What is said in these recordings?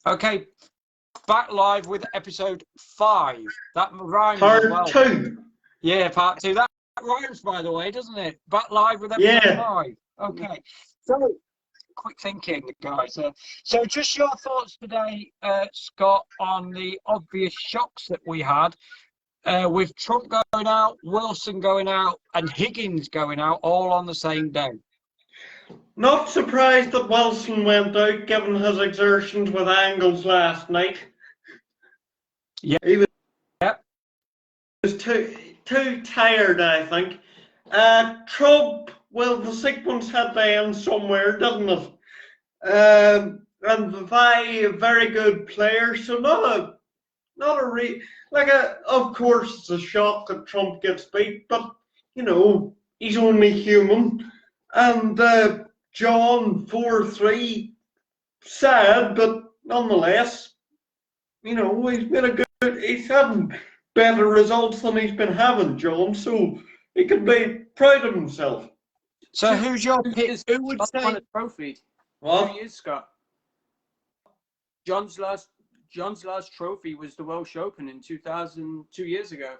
Okay, back live with episode 5. That rhymes Part as well. 2. Yeah, part 2. That rhymes, by the way, doesn't it? Back live with episode 5. Okay. So, quick thinking, guys. So just your thoughts today, Scott, on the obvious shocks that we had with Trump going out, Wilson going out, and Higgins going out all on the same day. Not surprised that Wilson went out, given his exertions with Angles last night. Yeah. He was too tired, I think. Trump, well, the sequence had to end somewhere, didn't it? And Vavae, a very good player, so of course it's a shock that Trump gets beat, but you know, he's only human. And John 4-3, sad, but nonetheless, you know, he's having better results than he's been having, John, so he can be proud of himself. So who's your pick? Who would say won a trophy? What? 2 years, Scott. John's last trophy was the Welsh Open in 2 years ago.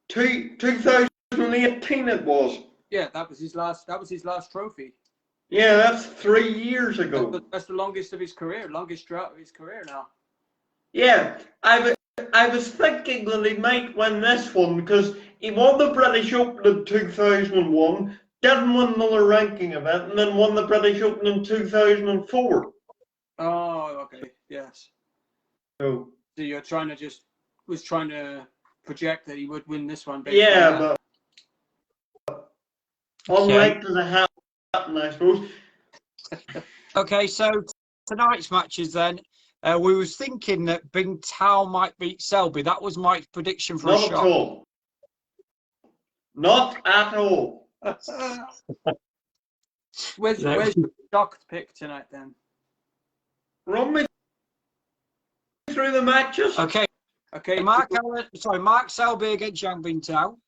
2018 it was. Yeah, that was his last trophy. Yeah, that's 3 years ago. That's the longest of his career, longest drought of his career now. Yeah, I was thinking that he might win this one because he won the British Open in 2001, didn't win another ranking event, and then won the British Open in 2004. Oh, okay, yes. So you're trying to project that he would win this one. Yeah, but unlikely to happen, I suppose. Okay, so tonight's matches then. We was thinking that Bing Tao might beat Selby. That was Mike's prediction for a shot. Not at all. Not at all. Where's your shocked pick tonight then? Run me through the matches. Okay. Mark Selby against Yang Bingtao.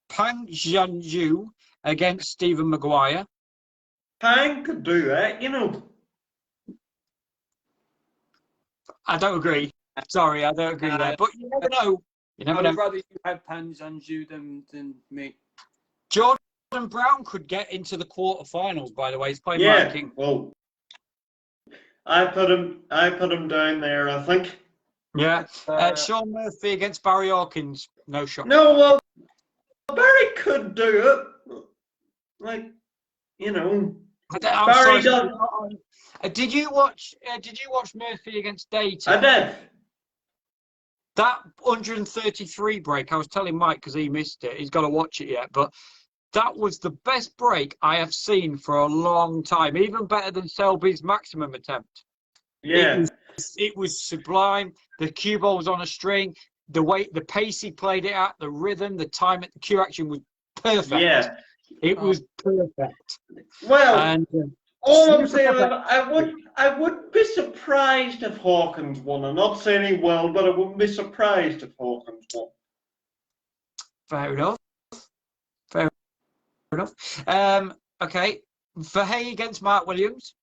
Pang Jianzhu against Stephen Maguire. Pang could do that, you know. I don't agree. Sorry, I don't agree there. But you never know. I would rather you have Pang Jianzhu than me. Jordan Brown could get into the quarterfinals, by the way. He's playing ranking. Well, I put him down there, I think. Yeah. Sean Murphy against Barry Hawkins. No shot. No, well, Barry could do it. Like, you know, Barry does. Did you watch Murphy against Dayton? I did. That 133 break, I was telling Mike because he missed it. He's got to watch it yet, but that was the best break I have seen for a long time. Even better than Selby's maximum attempt. Yeah. It was sublime. The cue ball was on a string. The pace he played it at, the rhythm, the time at the cue action was perfect. Yeah. It was perfect. Well, and all I'm saying is I wouldn't be surprised if Hawkins won. I'm not saying he will, but I wouldn't be surprised if Hawkins won. Fair enough. Okay. Vahey against Mark Williams.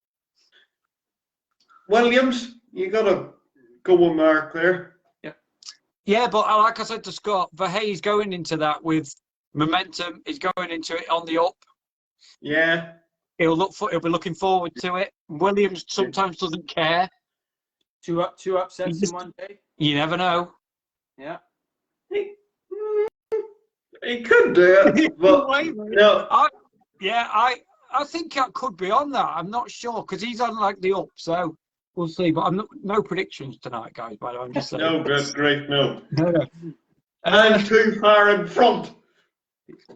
Williams, you got to go with Mark there. Yeah, but like I said to Scott, Vahey's going into that with momentum. He's going into it on the up. Yeah. He'll be looking forward to it. Williams sometimes doesn't care. Two upsets in one day. You never know. Yeah. He could do it, but no. I think I could be on that. I'm not sure because he's on like the up, so we'll see. But no predictions tonight, guys. By the way, I'm just saying. No, great, no. No. I'm too far in front.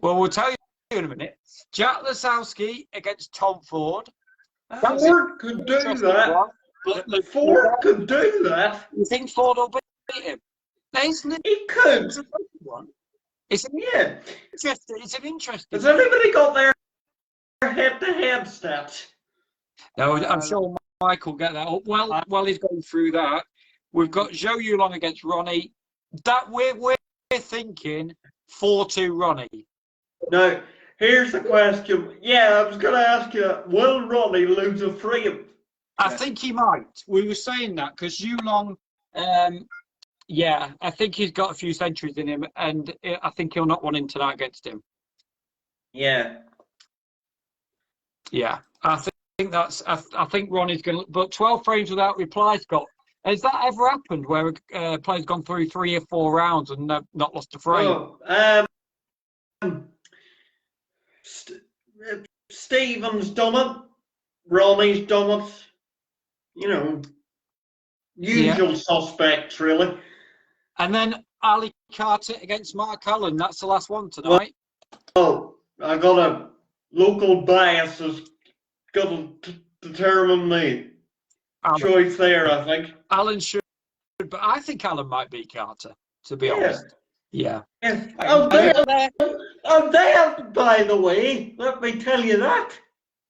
Well, we'll tell you in a minute. Jack Lasowski against Tom Ford. Ford could do that. But Ford could do that. You think Ford will beat him? Isn't it? He could. It's an interesting. Has anybody got their head-to-head stats? No, I'm sure Mike will get that up. While he's going through that, we've got Zhou Yulong against Ronnie. That we're thinking 4-2 Ronnie. Now, here's the question. Yeah, I was going to ask you, will Ronnie lose a frame? I think he might. We were saying that because Yulong, yeah, I think he's got a few centuries in him, and I think he'll not want him tonight against him. Yeah. Yeah, I think that's. I think Ronnie's going to. But 12 frames without reply, Scott. Has that ever happened where a player's gone through 3 or 4 rounds and not lost a frame? Stephen's done it. Ronnie's done it. You know, usual suspects, really. And then Ali Carter against Mark Allen. That's the last one tonight. Well, I got a local bias has got to determine the choice there, I think. Allen should, but I think Allen might beat Carter, to be honest. Yeah. Oh, there, by the way, let me tell you that.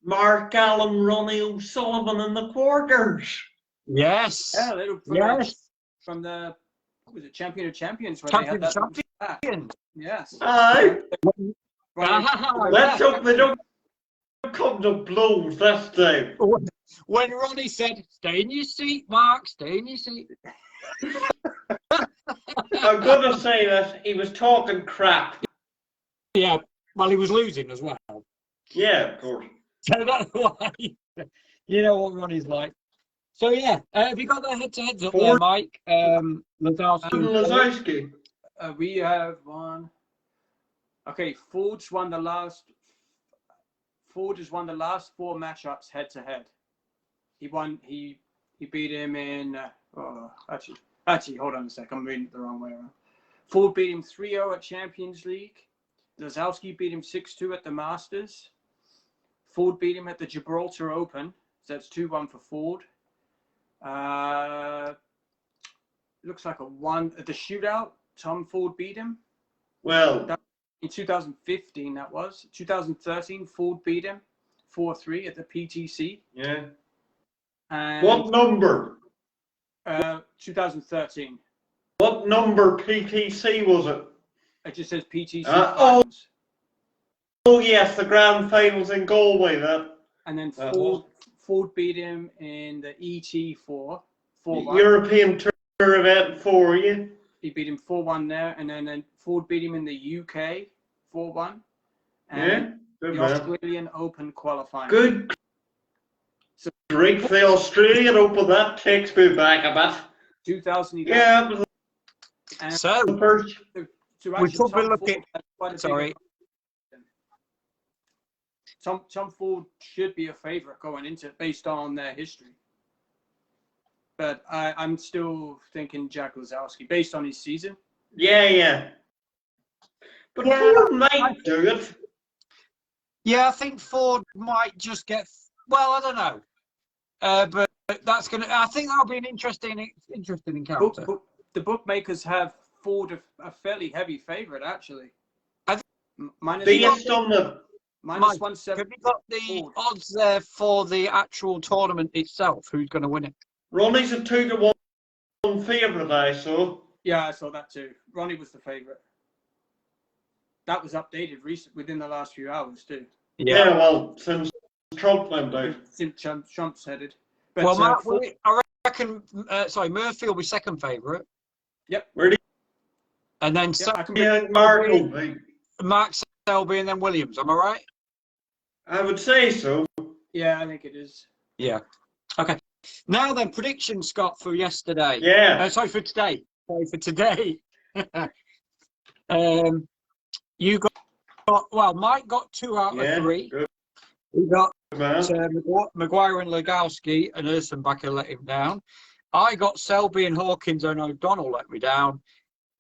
Mark Allen, Ronnie O'Sullivan in the quarters. Yes. Yeah, from the, what was it, Champion of Champions? Champion. Yes. Aye. Let's hope they don't come to blows this time. When Ronnie said, "Stay in your seat, Mark, stay in your seat." I'm going to say that he was talking crap. Yeah, well, he was losing as well. Yeah, of course. So that's why. You know what Ronnie's like. So, yeah, have you got the head-to-heads up there, Mike? Lazowski. We have one. Okay, Ford has won the last 4 matchups head-to-head. He beat him in... Actually, hold on a sec. I'm reading it the wrong way around. Ford beat him 3-0 at Champions League. Lazowski beat him 6-2 at the Masters. Ford beat him at the Gibraltar Open. So that's 2-1 for Ford. Looks like a 1 at the shootout. Tom Ford beat him. Well, in 2015, that was. 2013, Ford beat him 4-3 at the PTC. Yeah. And what number? 2013. What number PTC was it? It just says PTC. Oh yes, the grand finals in Galway. That. And then Ford beat him in the ET4. 4-1. European Tour event 4, yeah. He beat him 4-1 there, and then Ford beat him in the UK 4-1. And good the man. Australian Open qualifying. Good. So, Great for the Australian Open. That takes me back a bit. 2011. Yeah. It was so the first. We should be looking. Sorry. Tom Ford should be a favourite going into it based on their history. But I'm still thinking Jack Lazowski based on his season. Yeah. But Ford might do it. Yeah, I think Ford might just get. Well, I don't know. But that's gonna. I think that'll be an interesting encounter. The bookmakers have Ford a fairly heavy favourite actually. Based on the minus 170. Have you got the odds there for the actual tournament itself? Who's going to win it? Ronnie's a 2-1 favourite, I saw. Yeah, I saw that too. Ronnie was the favourite. That was updated within the last few hours too. Yeah, well, since Trump went out. Since Trump's headed. But, well, Mark, I reckon. Murphy will be second favourite. Yep. And then Mark will be. Mark Selby and then Williams. Am I right? I would say so. Yeah, I think it is. Yeah. Okay. Now then, predictions, Scott, for yesterday. Yeah. Sorry, for today. You got well, Mike got 2 out of 3. Good. We got Maguire and Legowski and Ersenbacher let him down. I got Selby and Hawkins and O'Donnell let me down.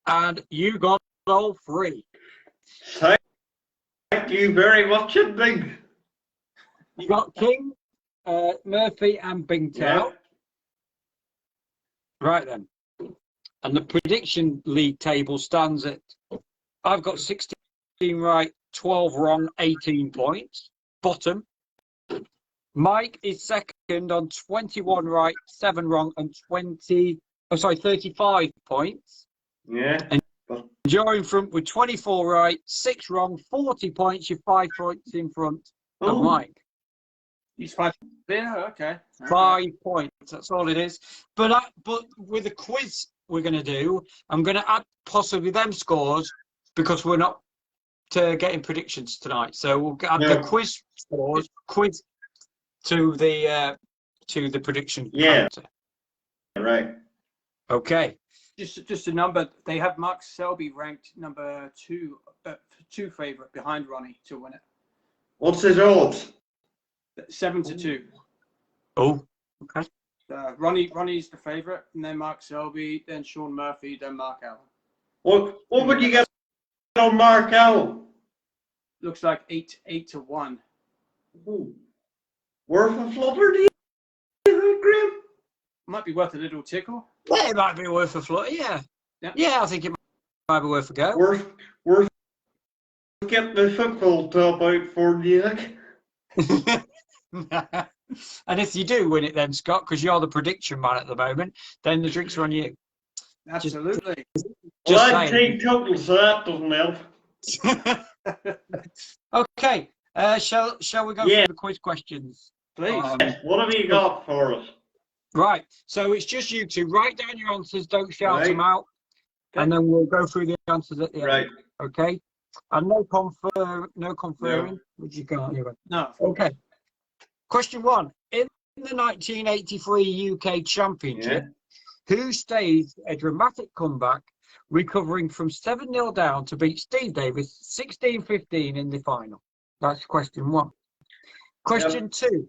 And you got all 3. Thank you very much, indeed. You got King, Murphy and Bingtel. Yeah. Right then. And the prediction league table stands at, I've got 16 right, 12 wrong, 18 points. Bottom. Mike is second on 21 right, 7 wrong, and 35 points. Yeah. And you're in front with 24 right, 6 wrong, 40 points. You're 5 points in front of Mike. He's 5 clear. Okay. 5 points. That's all it is. But with the quiz we're going to do, I'm going to add possibly them scores because we're not getting predictions tonight. So we'll add the quiz scores, quiz to the prediction. Yeah. Counter. Right. Okay. Just a number. They have Mark Selby ranked number 2 favorite behind Ronnie to win it. What's his odds? 7-2. Oh, okay. Ronnie's the favorite, and then Mark Selby, then Sean Murphy, then Mark Allen. What would you get on Mark Allen? Looks like 8-1. Ooh. Worth a flutter, do you think, Graham? Might be worth a little tickle. Yeah, it might be worth a flutter. Yeah. I think it might be worth a go. Worth getting the football top out for you. And if you do win it then, Scott, because you're the prediction man at the moment, then the drinks are on you. Absolutely. Well, I'd take total, so that doesn't help. Okay. Shall we go through the quiz questions? Please. What have you got for us? Right. So it's just you two. Write down your answers. Don't shout them out. Okay. And then we'll go through the answers at the end. Right. Okay. And no conferring. Would you go anyway? No. Okay. Question 1. In the 1983 UK Championship, who staged a dramatic comeback, recovering from 7-0 down to beat Steve Davis 16-15 in the final? That's question 1. Question 2.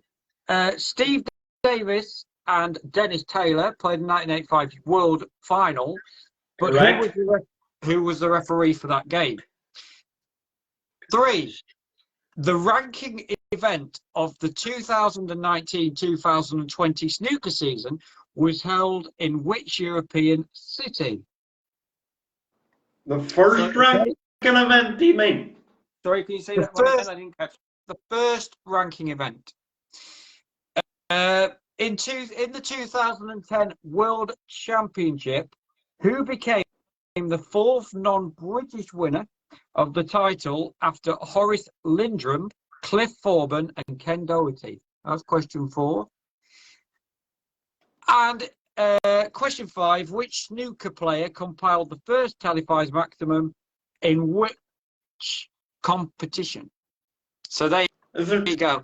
Steve Davis and Dennis Taylor played the 1985 World Final, but who was the referee for that game? 3. The ranking event of the 2019-2020 snooker season was held in which European city? The first ranking event, do you mean? Sorry, can you say that one again? I didn't catch. The first ranking event. In the 2010 World Championship, who became the 4th non-British winner of the title after Horace Lindrum, Cliff Thorburn and Ken Doherty? That's question 4. And question 5, which snooker player compiled the first televised maximum in which competition? So there you go.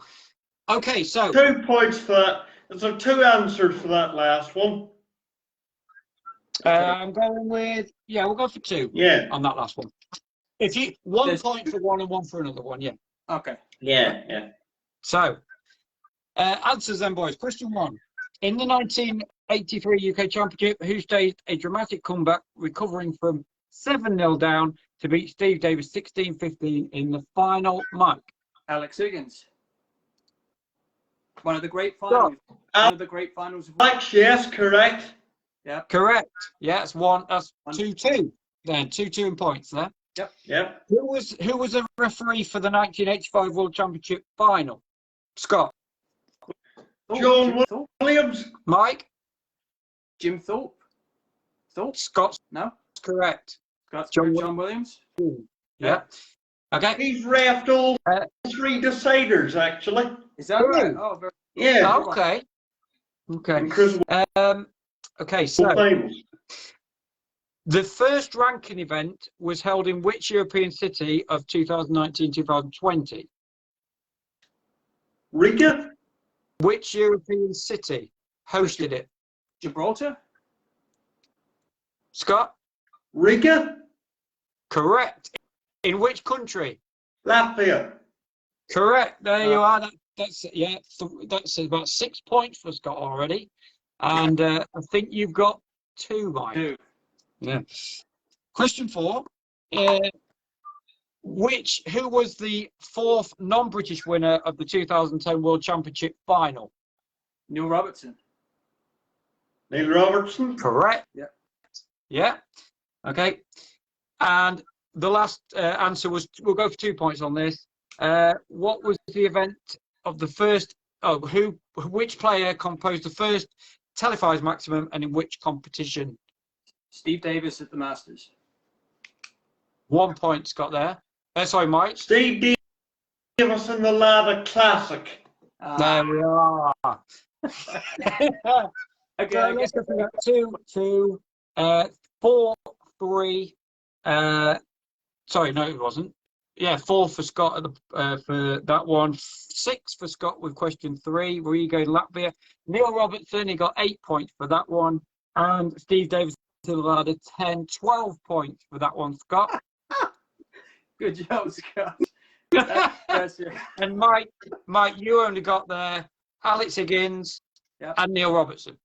Okay, so 2 points for that. Is there 2 answers for that last one? I'm going with, we'll go for 2 on that last one. If you 1 point for one and 1 for another one, Okay. Yeah. So, answers then, boys. Question 1. In the 1983 UK Championship, who staged a dramatic comeback, recovering from 7-0 down to beat Steve Davis 16-15 in the final? Mike. Alex Higgins. One of the great finals. One of the great finals. Alex, yes, correct. Yeah. Correct. Yeah, it's 1. That's 2-2. Then 2-2 in points there. Yep. Who was the referee for the 1985 World Championship final? Scott. John Williams. Mike. Jim Thorpe. Scott's No. Correct. Scott's John Williams. Yeah. Okay. He's reffed all 3 deciders, actually. Is that right? Oh, very Okay. Okay. So the first ranking event was held in which European city of 2019-2020? Riga. Which European city hosted it? Gibraltar. Scott. Riga. Correct. In which country? Latvia. Correct. There you are. That's about 6 points for Scott already, and I think you've got 2, Mike. 2. Yeah. Question 4. Who was the 4th non-British winner of the 2010 World Championship final? Neil Robertson. Neil Robertson. Correct. Yeah. Yeah. Okay. And the last answer was, we'll go for 2 points on this. What was the event of the first? Which player composed the first televised maximum, and in which competition? Steve Davis at the Masters. 1 point, Scott. There. Sorry, Mike. Steve Davis in the Ladder Classic. There we are. Okay, So let's go for 2-2, 4-3. Sorry, no, it wasn't. Yeah, 4 for Scott at the, for that one. 6 for Scott with question 3. Rodrigo Latvia. Neil Robertson, he got 8 points for that one. And Steve Davis had 10, 12 points for that one, Scott. Good job, Scott. And Mike, you only got there Alex Higgins and Neil Robertson.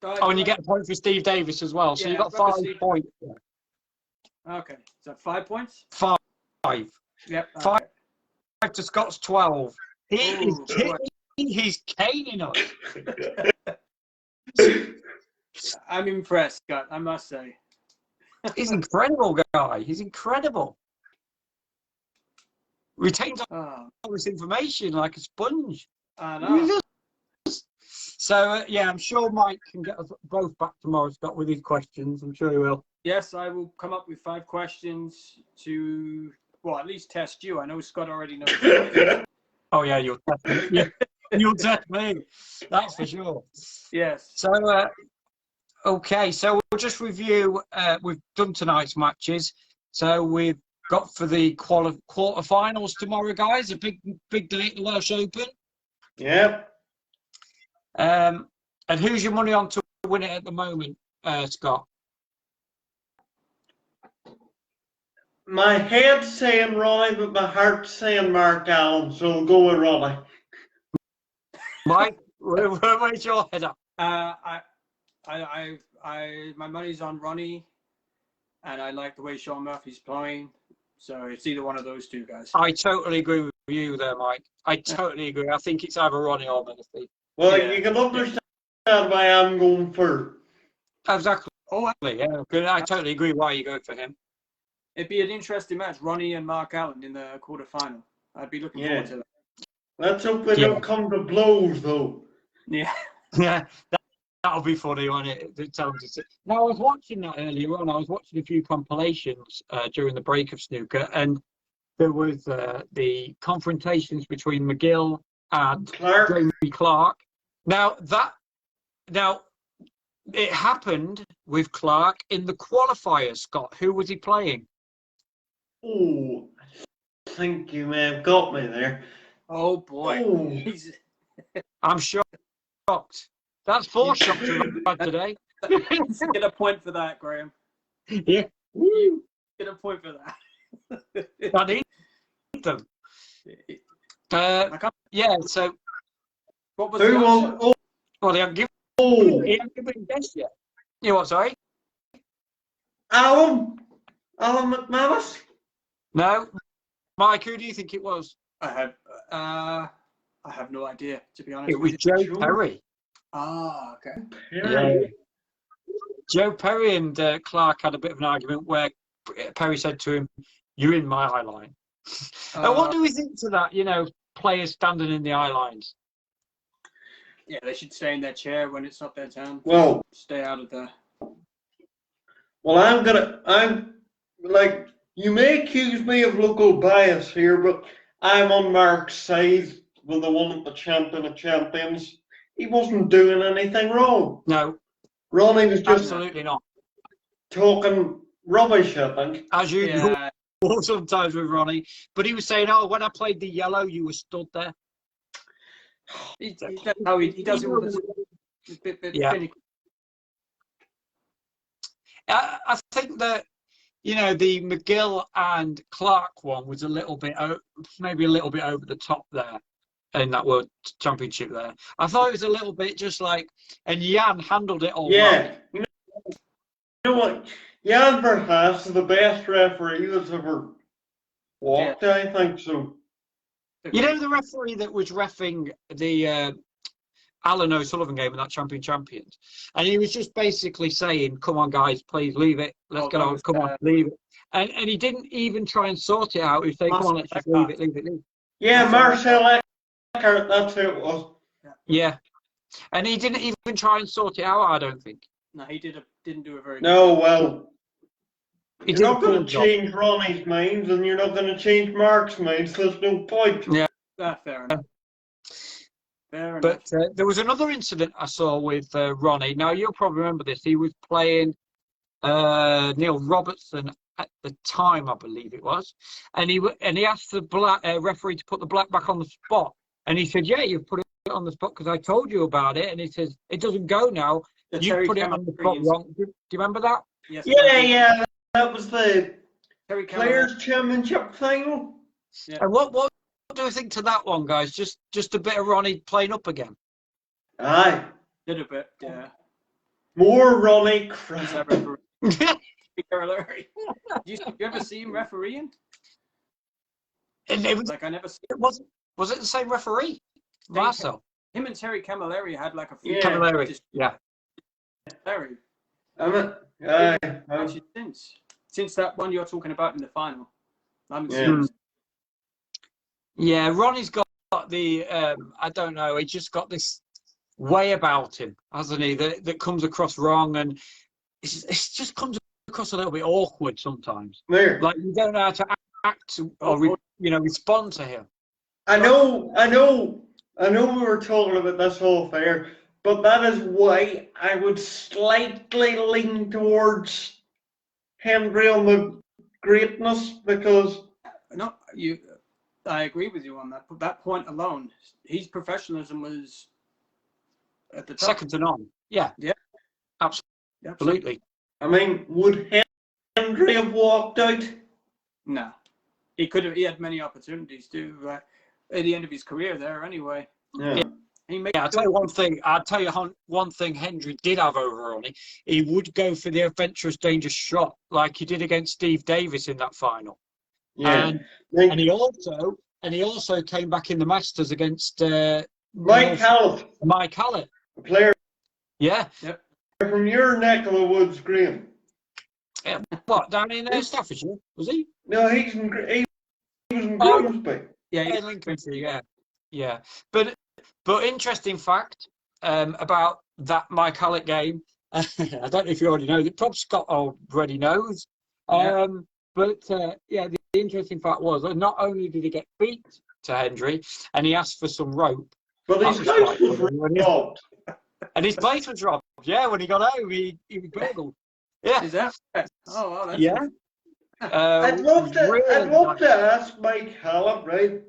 And you get a point for Steve Davis as well. So you got 5 points there. Okay, so 5 points? 5. Yep. 5 to Scott's 12. He's caning us. I'm impressed, Scott, I must say. He's an incredible guy. He's incredible. Retains all this information like a sponge. I know. So, yeah, I'm sure Mike can get us both back tomorrow, Scott, with his questions. I'm sure he will. Yes, I will come up with 5 questions to, well, at least test you. I know Scott already knows. Oh, yeah, you'll test me. Yeah, you'll test me. That's for sure. Yes. So, okay, so we'll just review. We've done tonight's matches. So we've got for the quarterfinals tomorrow, guys. A big day at the Welsh Open. Yep. And who's your money on to win it at the moment, Scott? My head's saying Ronnie, but my heart's saying Mark Allen, so we'll go with Ronnie. Mike, where's your head up? My money's on Ronnie, and I like the way Sean Murphy's playing. So it's either one of those two guys. I totally agree with you there, Mike. I totally agree. I think it's either Ronnie or Murphy. Well, you can understand why I'm going for. Exactly. Oh, yeah. I totally agree why you go for him. It'd be an interesting match, Ronnie and Mark Allen in the quarterfinal. I'd be looking forward to that. Let's hope we don't come to blows, though. Yeah. Yeah, that'll be funny, won't it? Now, I was watching that earlier on. I was watching a few compilations during the break of snooker, and there was the confrontations between McGill and Jamie Clark. Now, it happened with Clark in the qualifiers, Scott. Who was he playing? Oh, I think you may have got me there. Oh, boy. Oh. I'm shocked. That's 4 shots today. Get a point for that, Graham. Yeah. Get a point for that. I need them. Yeah, so. What was the answer? Well, they haven't given him best yet. You know what, sorry? Alan McManus? No. Mike, who do you think it was? I have no idea, to be honest. It was Joe Perry. Ah, okay. Yeah. Joe Perry and Clark had a bit of an argument where Perry said to him, "You're in my eye line." And what do we think to that? You know, players standing in the eye lines. Yeah, they should stay in their chair when it's not their turn. Well, stay out of there. Well, I'm like, you may accuse me of local bias here, but I'm on Mark's side with the one at the Champion of Champions. He wasn't doing anything wrong. No. Ronnie was just absolutely not talking rubbish, I think. As usual, sometimes with Ronnie. But he was saying, "Oh, when I played the yellow, you were stood there." He does it with a bit finicky. I think that, you know, the McGill and Clark one was a little bit, maybe a little bit over the top there in that World Championship there. I thought it was a little bit just like, and Jan handled it all well. You know what? Jan Verhaas is the best referee that's ever walked, I think so. You know the referee that was reffing the Alan O'Sullivan game in that Champions, and he was just basically saying, "Come on, guys, please leave it. Let's get on. Come on, leave it." And he didn't even try and sort it out. He said, "Come on, let's just leave it." Yeah, Marcel Eckert, that's who it was. Yeah, and he didn't even try and sort it out. I don't think. No, he didn't do a very. No, well. You're not going to change Ronnie's minds, and you're not going to change Mark's minds. There's no point. Yeah, fair enough. Fair enough. But there was another incident I saw with Ronnie. Now, you'll probably remember this. He was playing Neil Robertson at the time, I believe it was. And he asked the black referee to put the black back on the spot. And he said, yeah, you've put it on the spot because I told you about it. And he says, it doesn't go now. You put it on the spot wrong. Do you remember that? Yes, Yeah. That was the Terry Players' Championship final. Yeah. And what do we think to that one, guys? Just a bit of Ronnie playing up again. Aye. Did a bit, yeah. More Ronnie crap. Did you ever see him refereeing? And it was like I never seen. Was it the same referee? Marcel. Him and Terry Camilleri had like a few. Yeah. Camilleri. Yeah. Terry. Actually, since that one you're talking about in the final. Yeah, Ronnie's got the I don't know, he just got this way about him, hasn't he, that comes across wrong, and it just comes across a little bit awkward sometimes. There. Like you don't know how to act or respond to him. I know we were talking about this off air, but that is why I would slightly lean towards Hendry on the greatness, because I agree with you on that point alone. His professionalism was at the top. Second to none. Yeah. Yeah. Absolutely. I mean, would Hendry have walked out? No. He could have. He had many opportunities to at the end of his career there. Anyway. Yeah. I'll tell you one thing. One thing Hendry did have over Ronnie. He would go for the adventurous, dangerous shot like he did against Steve Davis in that final. Yeah. And he also came back in the Masters against Mike Hallett. Mike Hallett. A player. Yeah. Yep. From your neck of the woods, Graham. What, down in Staffordshire, was he? No, he was in Grimsby. Yeah, Lincolnshire, yeah. But interesting fact about that Mike Hallett game. I don't know if you already know. Probably Scott already knows. Yeah. But the interesting fact was that not only did he get beat to Hendry, and he asked for some rope, but his place was robbed. And his place was robbed. Yeah, when he got home, he was burgled. Yeah. Is that? Oh, wow, that's yeah. I'd love to ask Mike Hallett, right?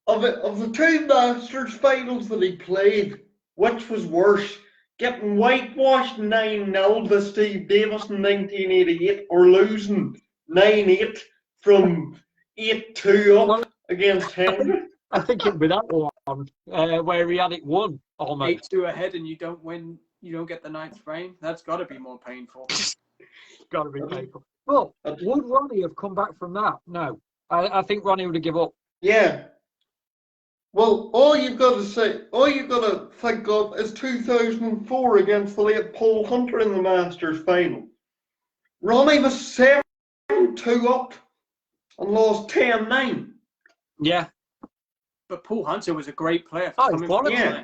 Of the two Masters finals that he played, which was worse? Getting whitewashed 9-0 to Steve Davis in 1988, or losing 9-8 from 8-2 up against Hendry? I think it'd be that one where he had it won almost. 8-2 ahead and you don't win, you don't get the 9th frame. That's got to be more painful. Got to be painful. Well, would Ronnie have come back from that? No. I think Ronnie would have given up. Yeah. Well, all you've got to think of is 2004 against the late Paul Hunter in the Masters final. Ronnie was 7-2 up and lost 10-9. Yeah. But Paul Hunter was a great player. Yeah.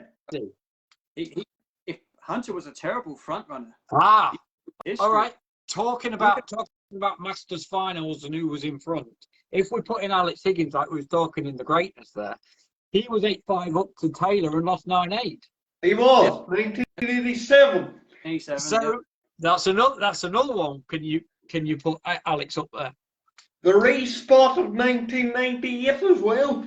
If Hunter was a terrible front runner. All right. Talking about Masters finals and who was in front. If we put in Alex Higgins like we was talking in the greatness there, he was 8-5 up to Taylor and lost 9-8. He was 1987. 87. So that's another one. Can you put Alex up there? The respot of 1998 as well.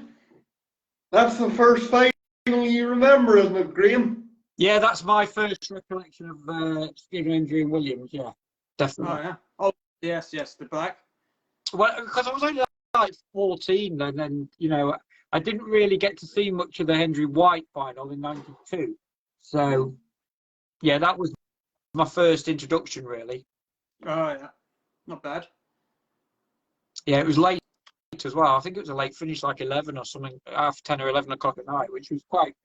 That's the first final you remember, isn't it, Graham? Yeah, that's my first recollection of Stephen Hendry and Williams. Yeah, definitely. Oh yeah. Oh yes, the black. Well, because I was only like 14, and then I didn't really get to see much of the Hendry White final in '92. So yeah, that was my first introduction, really. Oh yeah, not bad. Yeah, it was late as well. I think it was a late finish, like 11 or something, half 10 or 11 o'clock at night, which was quite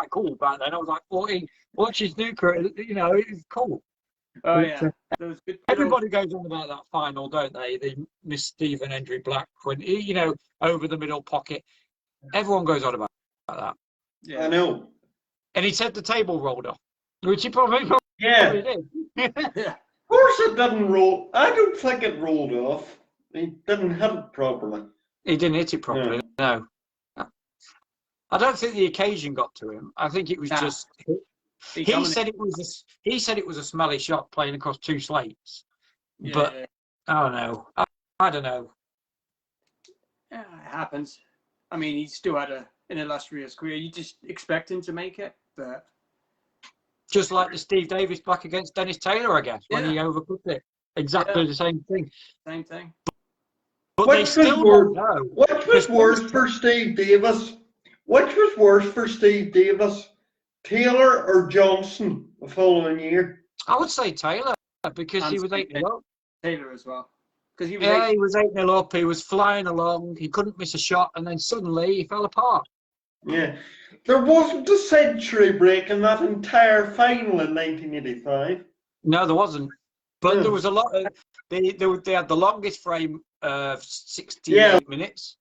cool back then. I was like 14, watching snooker. It was cool. Oh yeah, everybody goes on about that final, don't they? They miss Stephen Hendry Black when over the middle pocket. Everyone goes on about that. Yeah, I know. And he said the table rolled off, which he probably did. Yeah. Of course it didn't roll. I don't think it rolled off. He didn't hit it properly. He didn't hit it properly. No. I don't think the occasion got to him. I think it was just he said it was a smelly shot playing across 2 slates. Yeah. But I don't know. I don't know. Yeah, it happens. I mean, he still had an illustrious career. You just expect him to make it, but just like the Steve Davis back against Dennis Taylor, I guess, when he overcooked it. Exactly the same thing. Same thing. But they still don't know. Which was worse for Steve Davis? Which was worse for Steve Davis, Taylor or Johnson the following year? I would say Taylor, because he was 8-0 up. Taylor as well. Because he was 8-0 up. He was flying along. He couldn't miss a shot, and then suddenly he fell apart. Yeah, there wasn't a century break in that entire final in 1985. No, there wasn't. But there was a lot of. They had the longest frame of 68 minutes.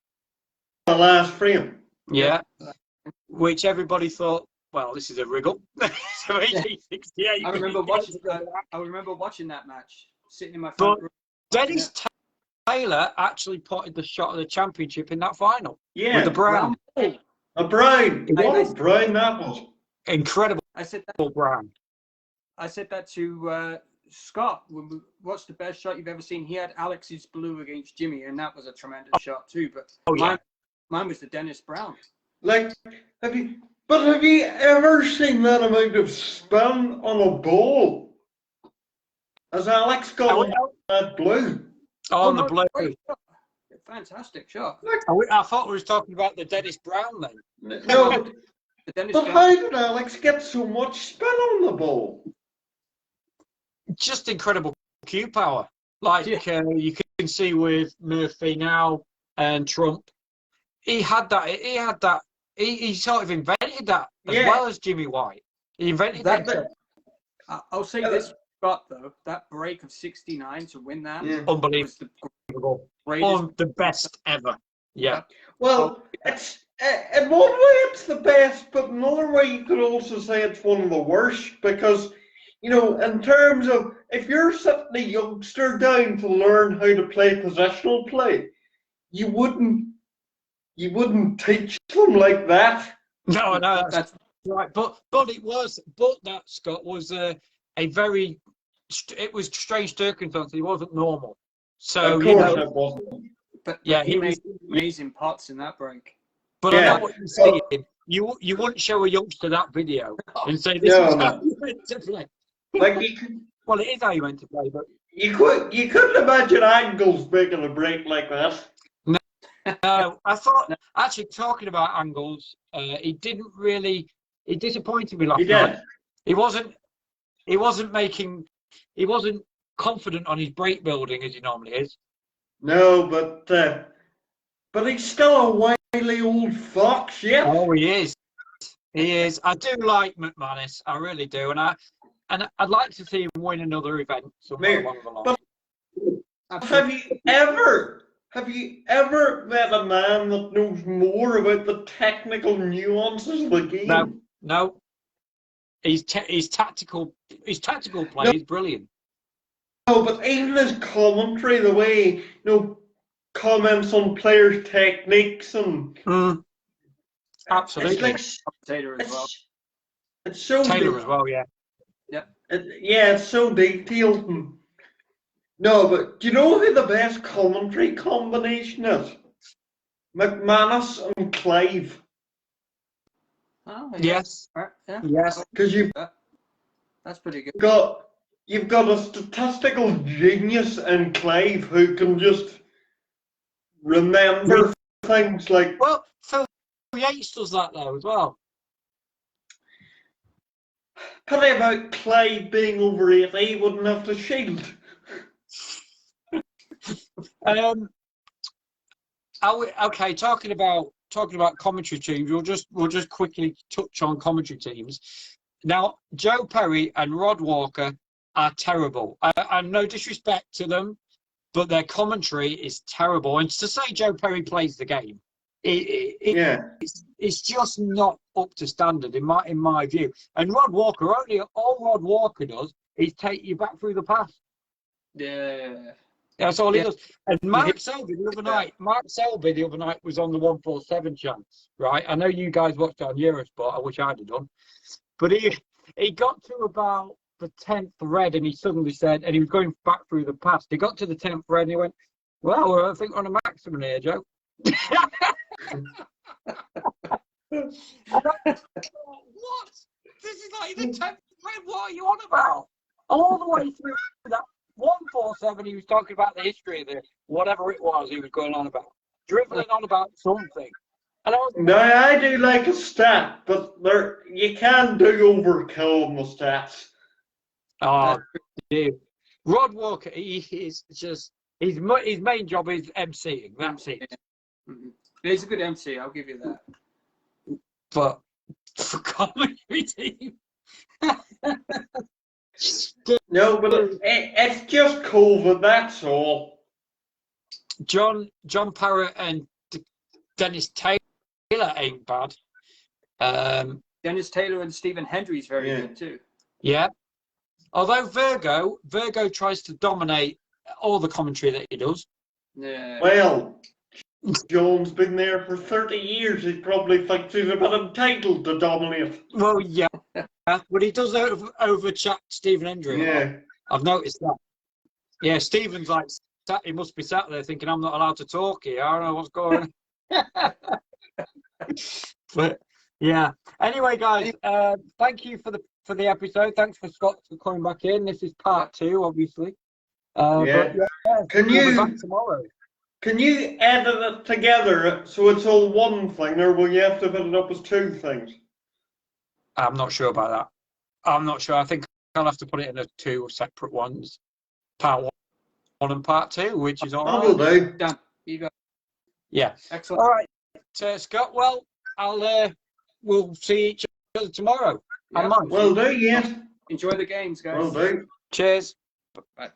The last frame. Yeah, which everybody thought, well, this is a wriggle. So 68. I remember watching that match, sitting in my front room. Dennis Taylor actually potted the shot of the championship in that final. Yeah, with the brown. A brown. What a brown that was. Incredible. I said that. Brown. I said that to Scott. What's the best shot you've ever seen? He had Alex's blue against Jimmy, and that was a tremendous shot too. But mine was the Dennis Brown. Like, have you ever seen that amount of spin on a ball? As Alex got that blue. On the blue. Fantastic shot. I thought we were talking about the Dennis Brown then. No, but how did Alex get so much spin on the ball? Just incredible cue power. Like you can see with Murphy now and Trump. He had that. He sort of invented that as well as Jimmy White. He invented that. I'll say this, Scott, though. That break of 69 to win that. Unbelievable. The best ever. Yeah. Well, it's in one way it's the best, but another way you could also say it's one of the worst because, you know, in terms of if you're sitting a youngster down to learn how to play positional play, you wouldn't teach them like that. No, that's right. But that Scott was it was strange circumstances. He wasn't normal. So of course it wasn't. But he made amazing pots in that break. But I know what you're saying. You wouldn't show a youngster that video and say this is how you meant to play. Like well, it is how you meant to play, but you couldn't imagine Angles making a break like that. No, I thought actually talking about Angles, he disappointed me last night. He wasn't confident on his break building as he normally is. No, but he's still a wily old fox, yeah. Oh, he is. He is. I do like McManus, I really do, and I'd like to see him win another event somewhere along the line. But have you ever met a man that knows more about the technical nuances of the game? No. His tactical play is brilliant. No, but even his commentary, the way comments on players' techniques and absolutely. It's like Taylor as well. It's so Taylor as well, yeah. Yep. It's so detailed. No, but do you know who the best commentary combination is? McManus and Clive. Oh, yes. Yeah. Yes. Because that's pretty good. You've got a statistical genius in Clive who can just remember things like. Well, Phil Yates does that though as well. Pity about Clive being over 80, he wouldn't have to shield. Okay, talking about commentary teams, we'll just quickly touch on commentary teams. Now, Joe Perry and Rod Walker are terrible. And no disrespect to them, but their commentary is terrible. And to say Joe Perry plays the game, it's just not up to standard in my view. And Rod Walker, all Rod Walker does is take you back through the past. Yeah. That's all he does. And Mark Selby the other night was on the 147 chance, right? I know you guys watched it on Eurosport. I wish I'd have done. But he got to about the 10th red and he suddenly said, and he was going back through the past. He got to the 10th red and he went, well, I think we're on a maximum here, Joe. What? This is like the 10th red. What are you on about? All the way through that 147, he was talking about the history of the whatever it was he was going on about, dribbling on about something. And I was now I do like a stat, but you can do overkill on the stats. Oh, dude. Rod Walker, he's just his main job is emceeing. That's it. He's a good MC. I'll give you that. But for commentary team. No, but it's just COVID, that's all. John Parrott and Dennis Taylor ain't bad. Dennis Taylor and Stephen Hendry's very good too. Yeah. Although Virgo tries to dominate all the commentary that he does. Yeah. Well, John's been there for 30 years. He probably thinks he's a bit entitled to dominate. Well, yeah. But he does over-chat Stephen Hendry. Yeah. I've noticed that. Yeah, Stephen's like, he must be sat there thinking, I'm not allowed to talk here. I don't know what's going on. But, yeah. Anyway, guys, thank you for the episode. Thanks for Scott for coming back in. This is part 2, obviously. But, Can we'll you be back tomorrow? Can you edit it together so it's all one thing, or will you have to put it up as 2 things? I'm not sure about that. I'm not sure. I think I'll have to put it in 2 separate ones. Part 1 and part 2, which is all right. Will do. Done. You go. Yeah. Excellent. All right, Scott. Well, we'll see each other tomorrow. Yeah. Will do, yes. Enjoy the games, guys. Will do. Cheers. Bye.